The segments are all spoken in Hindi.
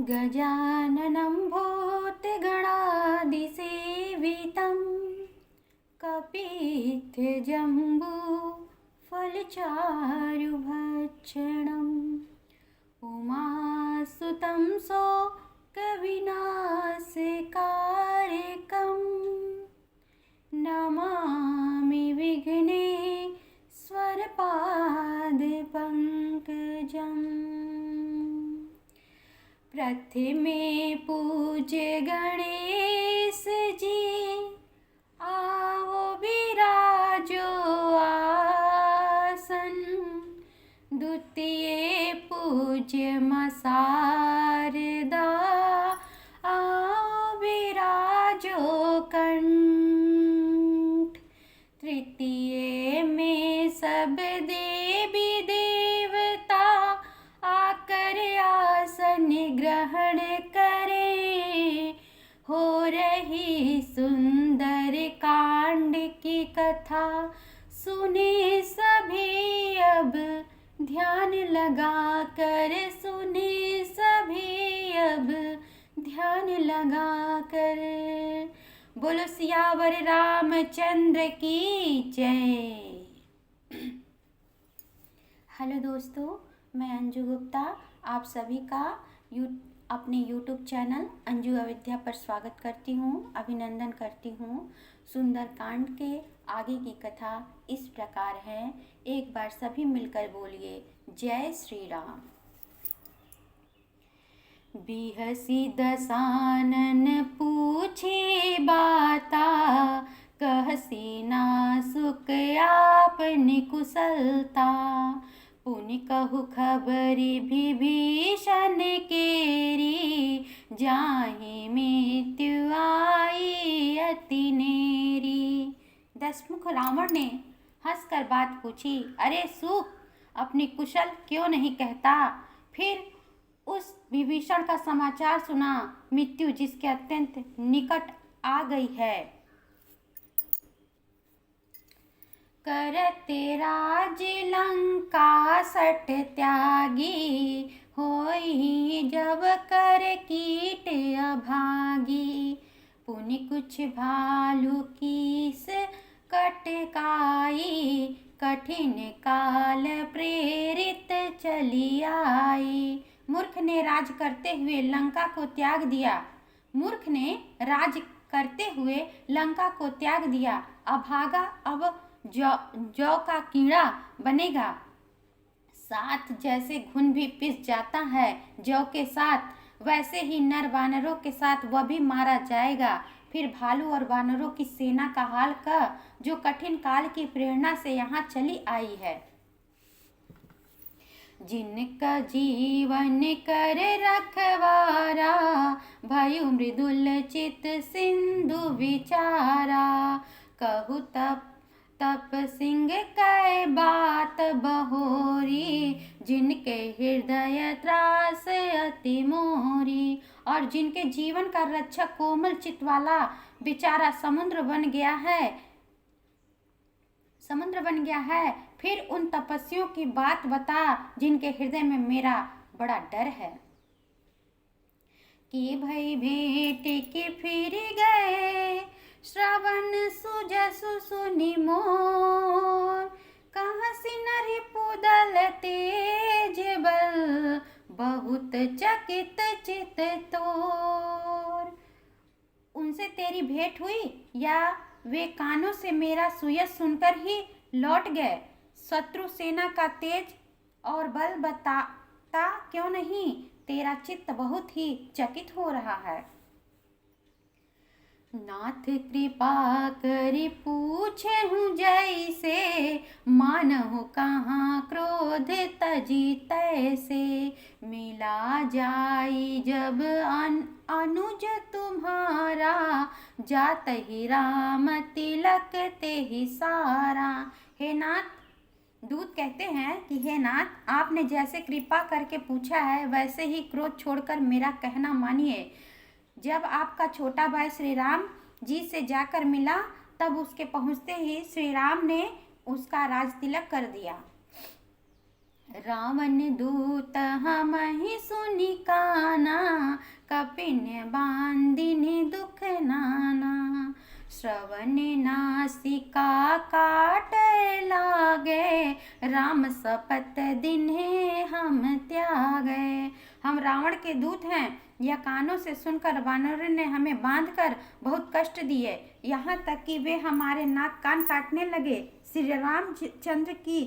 गजाननं भूतगणादिसेवितं कपित्थजम्बूफलचारुभक्षणम् उमासुतं शोकविनाशकारकं नमामि विघ्नेश्वरपादपङ्कजम्। प्रथमे पूज्य गणेश जी आओ विराजो आसन। द्वितीय पूज्य मां शारदा आओ विराजो कंठ। तृतीय में सब देवी देवता आकर आसन ग्रहण करें। हो रही सुंदर कांड की कथा सुने सभी अब ध्यान लगा कर। सुने सभी अब ध्यान लगा कर। बोलो सियावर रामचंद्र की जय। हेलो दोस्तों, मैं अंजू गुप्ता आप सभी का अपने यूट्यूब चैनल अंजू अविद्या पर स्वागत करती हूँ, अभिनंदन करती हूँ। सुंदरकांड के आगे की कथा इस प्रकार है। एक बार सभी मिलकर बोलिए जय श्री राम। बिहसी दसानन पूछे बाता कहसी ना सुख आपनि कुशलता। पुनि कहु खबरि विभीषण केरी जाहि मृत्यु आई अति नेरी। दशमुख रावण ने हंसकर बात पूछी, अरे सूत, अपनी कुशल क्यों नहीं कहता? फिर उस विभीषण का समाचार सुना, मृत्यु जिसके अत्यंत निकट आ गई है। करते राज लंका सट त्यागी होई जब कर कीट अभागी। पुनि कुछ भालू कीस कटकाई कठिन काल प्रेरित चली आई। मूर्ख ने राज करते हुए लंका को त्याग दिया। मूर्ख ने राज करते हुए लंका को त्याग दिया। अभागा अब जौ का कीड़ा बनेगा। साथ जैसे घुन भी पिस जाता है जौ के साथ, वैसे ही नर वानरों के साथ वह भी मारा जाएगा। फिर भालू और वानरों की सेना का हाल का, जो कठिन काल की प्रेरणा से यहाँ चली आई है। जिनका जीवन कर रखवारा भयु मृदुल चित सिंधु विचारा। कहु तप सिंह कै बात बहोरी जिनके हृदय त्रास अति मोरी। और जिनके जीवन का रक्षक कोमल चित्त वाला बेचारा समुद्र बन गया है। फिर उन तपस्वियों की बात बता जिनके हृदय में मेरा बड़ा डर है। कि भई भेंट के फिर गए श्रवण सुजसु सुनि मोर। कहाँ सिनरि पुदल तेज बल बहुत चकित चित तोर। उनसे तेरी भेंट हुई या वे कानों से मेरा सुयस सुनकर ही लौट गए? शत्रु सेना का तेज और बल बताता क्यों नहीं? तेरा चित्त बहुत ही चकित हो रहा है। नाथ कृपा करि पूछे हूँ जैसे मानहु कहाँ क्रोध तजी तैसे। मिला जाई जब अनुज तुम्हारा जात ही राम तिलक ते ही सारा। हे नाथ, दूत कहते हैं कि हे नाथ, आपने जैसे कृपा करके पूछा है वैसे ही क्रोध छोड़कर मेरा कहना मानिए। जब आपका छोटा भाई श्री राम जी से जाकर मिला तब उसके पहुँचते ही श्री राम ने उसका राज तिलक कर दिया। रावण दूत हमहि सुनि काना कपिन बांधिनि दुख नाना। श्रवण नासिका काट लागे, राम सपत दिन्हे हम त्यागे। हम रावण के दूत हैं, यह कानों से सुनकर वानरों ने हमें बांधकर बहुत कष्ट दिए, यहाँ तक कि वे हमारे नाक कान काटने लगे। श्री रामचंद्र की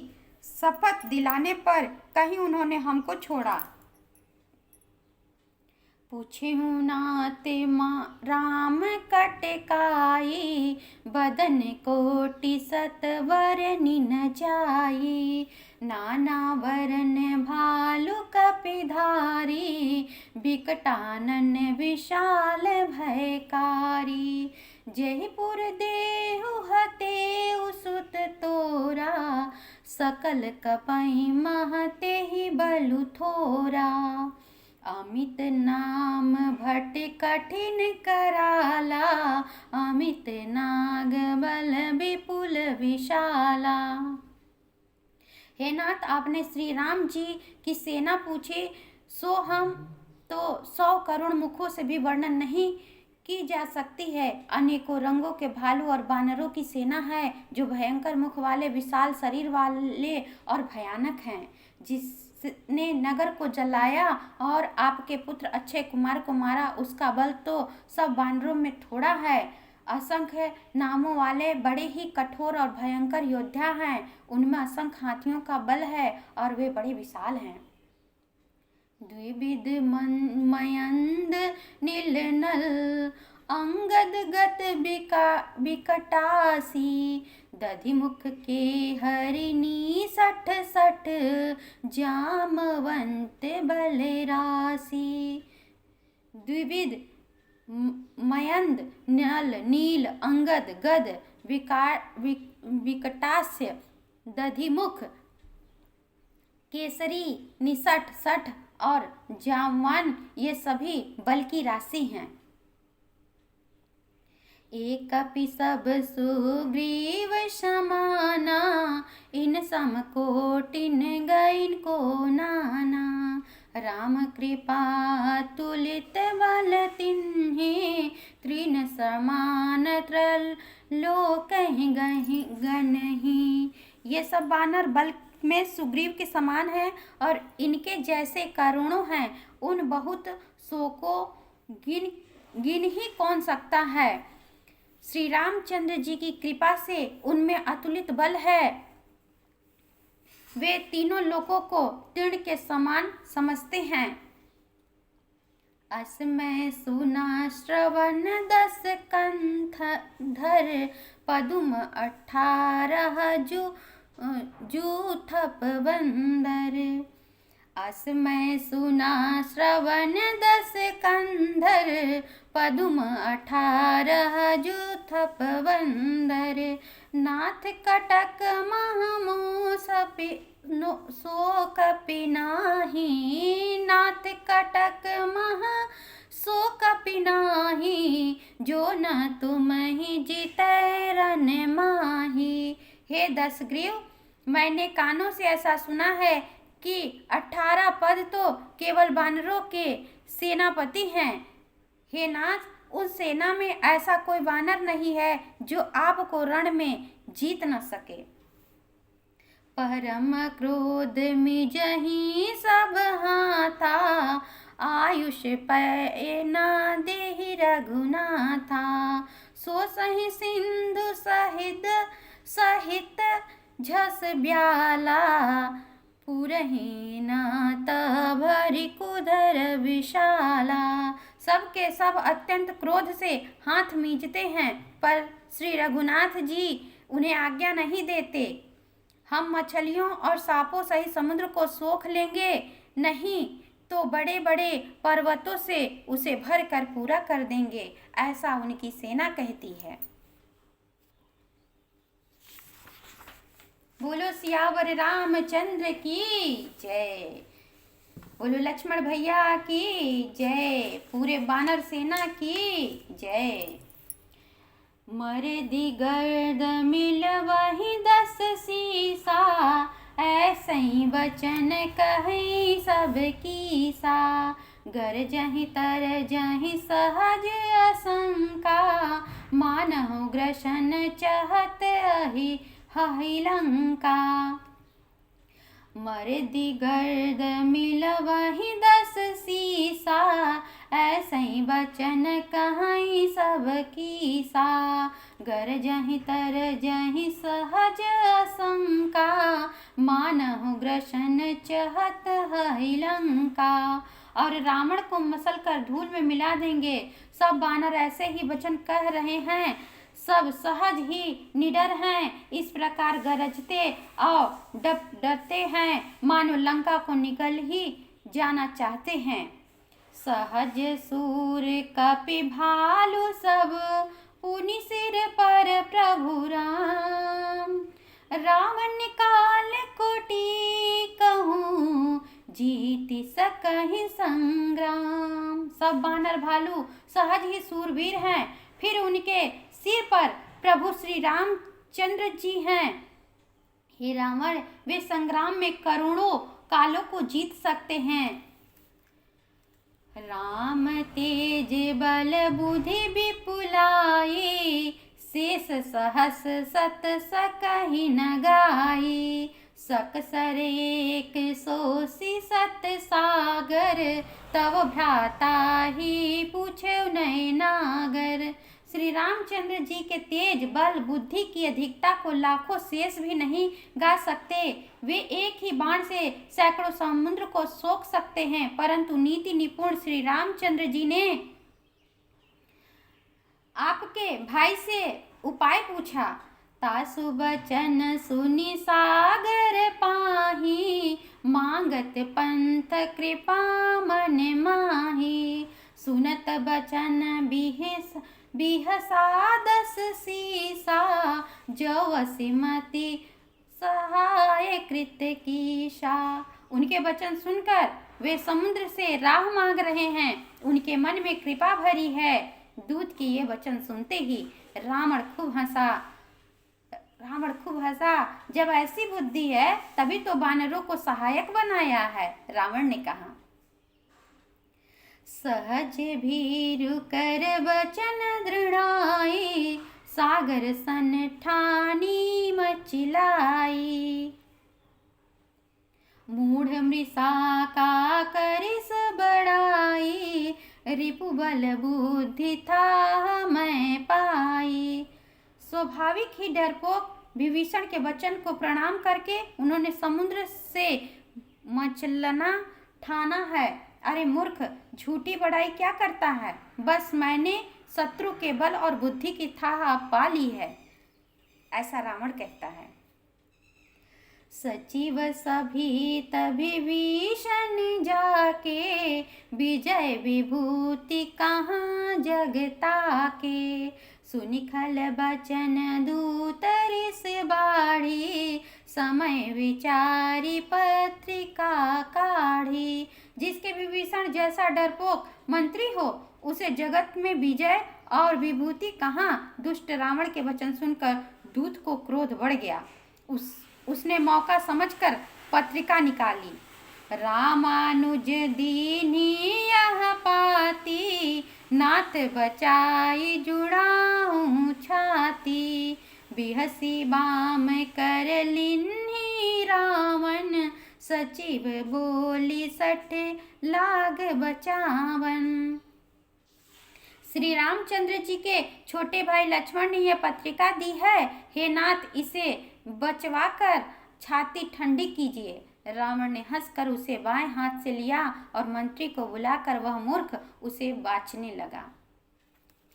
शपथ दिलाने पर कहीं उन्होंने हमको छोड़ा। पूछहु नाथ राम कटकाई, बदन कोटि सतवर निन जाई। नाना वरन भालु कपिधारी, बिकटानन विशाल भयकारी। जयपुर देहु हतेउ सुत तोरा, सकल कपहि महते ही बलु थोरा। अमित नाम भट कठिन कराला, अमित नाग बल विपुल विशाला। हे नाथ, आपने श्री राम जी की सेना पूछी, सो हम तो 100 करोड़ मुखों से भी वर्णन नहीं की जा सकती है। अनेकों रंगों के भालू और बानरों की सेना है, जो भयंकर मुख वाले, विशाल शरीर वाले और भयानक हैं। जिसने नगर को जलाया और आपके पुत्र अक्षय कुमार को मारा, उसका बल तो सब बानरों में थोड़ा है। असंख्य नामों वाले बड़े ही कठोर और भयंकर योद्धा हैं, उनमें असंख्य हाथियों का बल है और वे बड़े विशाल हैं। द्विविध मयंद नीलनल, अंगद गत बिकटासी। दधिमुख के हरिणी 60 जामवंत बलरासी। द्विविध मयंद नल नील अंगद गद विकटास्य दधिमुख केसरी निसठ 60 और जामवान, ये सभी बल की राशि हैं। एक कपि सब सुग्रीव समाना, इन समकोटिन गइन को नाना। राम कृपा तुलित बल तिन्हे, तृण समान लोक गनहि। ये सब वानर बल में सुग्रीव के समान हैं और इनके जैसे करोड़ों हैं। उन बहुत सौ को गिन ही कौन सकता है। श्री रामचंद्र जी की कृपा से उनमें अतुलित बल है। वे तीनों लोकों को तृण के समान समझते हैं। असमय सुना श्रवण 10 कंठ धर, पदुम 18 जूथप बंदर। असमय सुना श्रवण 10 कंधर, पदुम 18 जूथप बंदर। नाथ कटक महमो सो कपि नाही, नाथ कटक मह सो कपि नाही। जो न तुम ही जीतै रन माही। हे दशग्रीव, मैंने कानों से ऐसा सुना है कि 18 पद तो केवल वानरों के सेनापति हैं। हे नाथ, उस सेना में ऐसा कोई वानर नहीं है जो आपको रण में जीत न सके। परम क्रोध मिजहि सब हाथा, आयुष पै न देहि रघुनाथा। सो सहि सिंधु सहित झस ब्याला, पुरहि नाथ भरि कुधर विशाला। सबके सब अत्यंत क्रोध से हाथ मींचते हैं, पर श्री रघुनाथ जी उन्हें आज्ञा नहीं देते। हम मछलियों और सांपों सहित समुद्र को सोख लेंगे, नहीं तो बड़े बड़े पर्वतों से उसे भर कर पूरा कर देंगे, ऐसा उनकी सेना कहती है। बोलो सियावर रामचंद्र की जय। बोलो लक्ष्मण भैया की जय। पूरे वानर सेना की जय। मर्दि गर्द मिल वही 10 सीसा, ऐसे ही वचन कहे सब कीसा। गर जहि तर जहि सहज असंका, मानहु ग्रसन चहत अहि हहि लंका। मर्दि गर्द मिलवहि 10 सीसा, ऐसै बचन कहई सब कीसा। गरजहि तरजहि सहज असंका, मानहु ग्रसन चहत हहि लंका। और रावण को मसल कर धूल में मिला देंगे। सब बानर ऐसे ही वचन कह रहे हैं, सब सहज ही निडर हैं, इस प्रकार गरजते और डरते हैं मानो लंका को निकल ही जाना चाहते हैं। सहज सूर कपि भालू सब, पुनि सिर पर प्रभु राम। रावण निकाल कोटि कहूँ, जीति सकहि संग्राम। सब बानर भालू सहज ही सूरवीर हैं, फिर उनके सिर पर प्रभु श्री रामचंद्र जी हैं। हे रावण, वे संग्राम में करोड़ों कालों को जीत सकते हैं। राम तेज बल बुद्धि विपुलाई, शेष सहस सत सकहि न गाई। सकसर एक सोसी सत सागर, तव भ्राता ही पूछे नहीं नागर। श्री रामचंद्र जी के तेज बल बुद्धि की अधिकता को लाखों शेष भी नहीं गा सकते। वे एक ही बाण से सैकड़ों समुद्र को सोख सकते हैं, परंतु नीति निपुण श्री रामचंद्र जी ने आपके भाई से उपाय पूछा। तासु बचन सुनि सागर पाही, मांगत पंथ कृपा मन माही। सुनत बचन बिहसा 10 सीसा, जो सिमति सहाय कृत कीशा। उनके वचन सुनकर वे समुद्र से राह मांग रहे हैं, उनके मन में कृपा भरी है। दूत की ये वचन सुनते ही रावण खूब हंसा। जब ऐसी बुद्धि है तभी तो वानरों को सहायक बनाया है। रावण ने कहा, सहज भीरु कर वचन दृढ़ाई, सागर सन ठानी मचिलाई। मूढ़ मृषा का करिस बड़ाई, रिपु बल बुद्धि था मैं पाई। स्वाभाविक ही डरपोक विभीषण के वचन को प्रणाम करके उन्होंने समुद्र से मचलना ठाना है। अरे मूर्ख, झूठी बड़ाई क्या करता है, बस मैंने शत्रु के बल और बुद्धि की थाह पा ली है, ऐसा रावण कहता है। सचिव सभी तभी विभीषण जाके, विजय विभूति कहाँ जगता के। सुनि खल बचन दूत रिस बाढ़ी, समय विचारी पत्रिका काढ़ी। जिसके विभीषण जैसा डरपोक मंत्री हो, उसे जगत में विजय और विभूति कहाँ। दुष्ट रावण के वचन सुनकर दूत को क्रोध बढ़ गया। उसने मौका समझकर पत्रिका निकाली। रामानुज दीनी यह पाती, नात बचाई जुड़ाऊं छाती। बिहसी बाम कर लिन्ही रावण, सचिव बोली सठ लाग बचावन। श्री रामचंद्र जी के छोटे भाई लक्ष्मण ने यह पत्रिका दी है। हे नाथ, इसे बचवाकर छाती ठंडी कीजिए। रावण ने हंसकर उसे बाएं हाथ से लिया और मंत्री को बुलाकर वह मूर्ख उसे बाँचने लगा।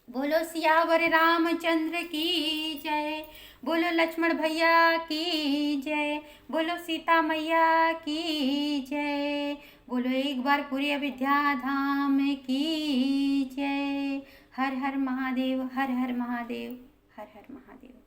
बोलो सियावर रामचंद्र की जय, बोलो लक्ष्मण भैया की जय, बोलो सीता मैया की जय, बोलो एक बार पूरी अयोध्या धाम की जय। हर हर महादेव, हर हर महादेव, हर हर महादेव।